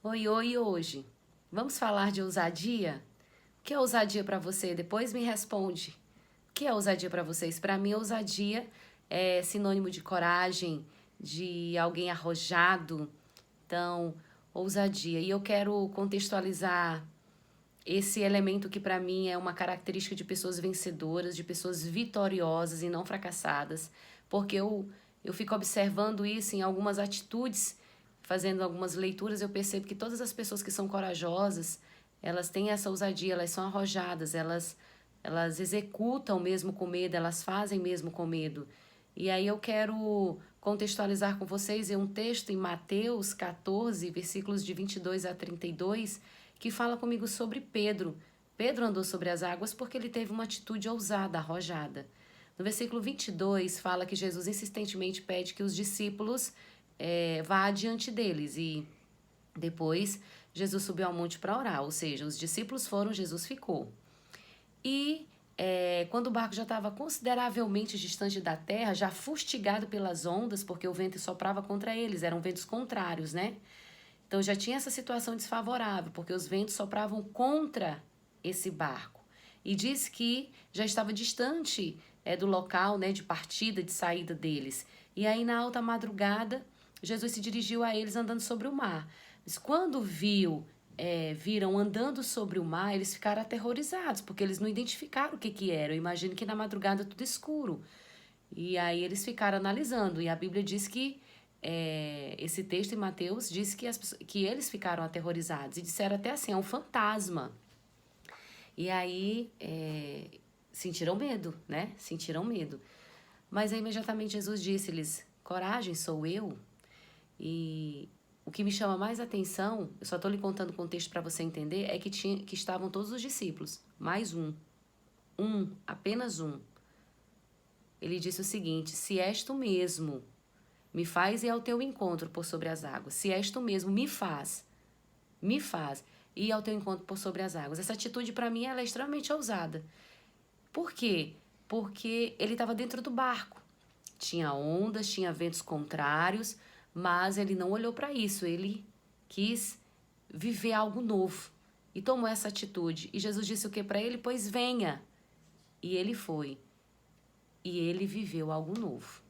Oi, oi, hoje. Vamos falar de ousadia? O que é ousadia para você? Depois me responde. O que é ousadia para vocês? Para mim, ousadia é sinônimo de coragem, de alguém arrojado. Então, ousadia. E eu quero contextualizar esse elemento que para mim é uma característica de pessoas vencedoras, de pessoas vitoriosas e não fracassadas, porque eu fico observando isso em algumas atitudes, fazendo algumas leituras, eu percebo que todas as pessoas que são corajosas, elas têm essa ousadia, elas são arrojadas, elas executam mesmo com medo, elas fazem mesmo com medo. E aí eu quero contextualizar com vocês em um texto em Mateus 14, versículos de 22 a 32, que fala comigo sobre Pedro. Pedro andou sobre as águas porque ele teve uma atitude ousada, arrojada. No versículo 22 fala que Jesus insistentemente pede que os discípulos vá adiante deles e depois Jesus subiu ao monte para orar, ou seja, os discípulos foram, Jesus ficou. E quando o barco já estava consideravelmente distante da terra, já fustigado pelas ondas, porque o vento soprava contra eles, eram ventos contrários, né? Então já tinha essa situação desfavorável, porque os ventos sopravam contra esse barco. E diz que já estava distante do local, né, de partida, de saída deles. E aí na alta madrugada, Jesus se dirigiu a eles andando sobre o mar. Mas quando viram andando sobre o mar, eles ficaram aterrorizados, porque eles não identificaram o que que era. Eu imagino que na madrugada tudo escuro. E aí eles ficaram analisando. E a Bíblia diz que esse texto em Mateus diz que eles ficaram aterrorizados e disseram até assim, é um fantasma. E aí sentiram medo, né? Sentiram medo. Mas aí imediatamente Jesus disse-lhes, coragem, sou eu. E o que me chama mais atenção, eu só estou lhe contando o contexto para você entender, é que estavam todos os discípulos, mais apenas um. Ele disse o seguinte, se és tu mesmo, me faz ir ao teu encontro por sobre as águas. Se és tu mesmo, me faz ir ao teu encontro por sobre as águas. Essa atitude para mim ela é extremamente ousada. Por quê? Porque ele estava dentro do barco. Tinha ondas, tinha ventos contrários, mas ele não olhou para isso. Ele quis viver algo novo e tomou essa atitude. E Jesus disse o que para ele? Pois venha. E ele foi. E ele viveu algo novo.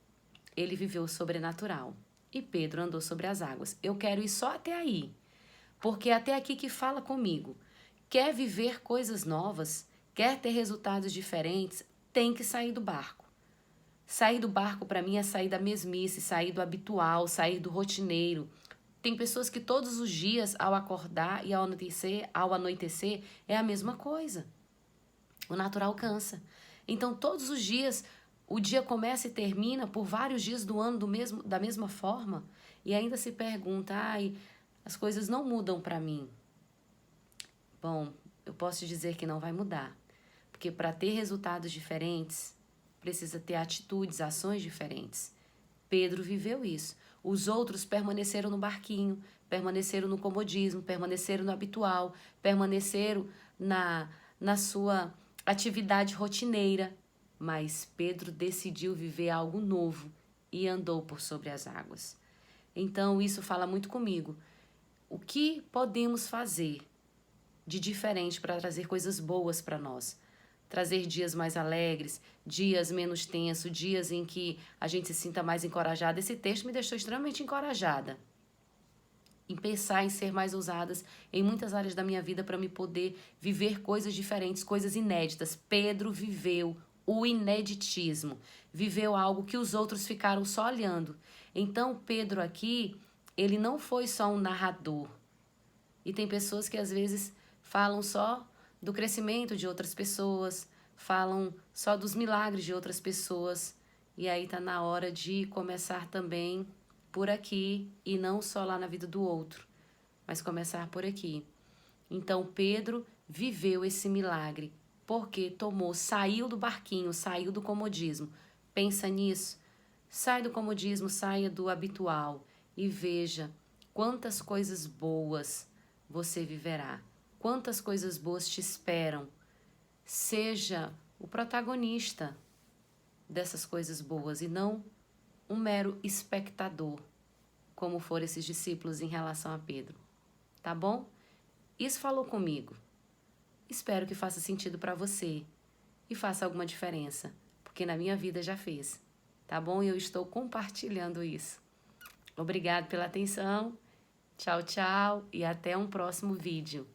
Ele viveu o sobrenatural. E Pedro andou sobre as águas. Eu quero ir só até aí, porque é até aqui que fala comigo. Quer viver coisas novas, quer ter resultados diferentes, tem que sair do barco. Sair do barco para mim é sair da mesmice, sair do habitual, sair do rotineiro. Tem pessoas que todos os dias, ao acordar e ao anoitecer, é a mesma coisa. O natural cansa. Então, todos os dias, o dia começa e termina por vários dias do ano da mesma forma. E ainda se pergunta, ai, as coisas não mudam para mim. Bom, eu posso te dizer que não vai mudar. Porque para ter resultados diferentes, precisa ter atitudes, ações diferentes. Pedro viveu isso. Os outros permaneceram no barquinho, permaneceram no comodismo, permaneceram no habitual, permaneceram na sua atividade rotineira. Mas Pedro decidiu viver algo novo e andou por sobre as águas. Então isso fala muito comigo. O que podemos fazer de diferente para trazer coisas boas para nós? Trazer dias mais alegres, dias menos tensos, dias em que a gente se sinta mais encorajada. Esse texto me deixou extremamente encorajada em pensar em ser mais ousadas em muitas áreas da minha vida para me poder viver coisas diferentes, coisas inéditas. Pedro viveu o ineditismo, viveu algo que os outros ficaram só olhando. Então, Pedro aqui, ele não foi só um narrador. E tem pessoas que às vezes falam só do crescimento de outras pessoas, falam só dos milagres de outras pessoas. E aí tá na hora de começar também por aqui e não só lá na vida do outro, mas começar por aqui. Então Pedro viveu esse milagre porque saiu do barquinho, saiu do comodismo. Pensa nisso. Sai do comodismo, saia do habitual e veja quantas coisas boas você viverá. Quantas coisas boas te esperam. Seja o protagonista dessas coisas boas e não um mero espectador, como foram esses discípulos em relação a Pedro. tá bom? Isso falou comigo. Espero que faça sentido para você e faça alguma diferença, porque na minha vida já fez, tá bom? E eu estou compartilhando isso. Obrigado pela atenção. Tchau, tchau e até um próximo vídeo.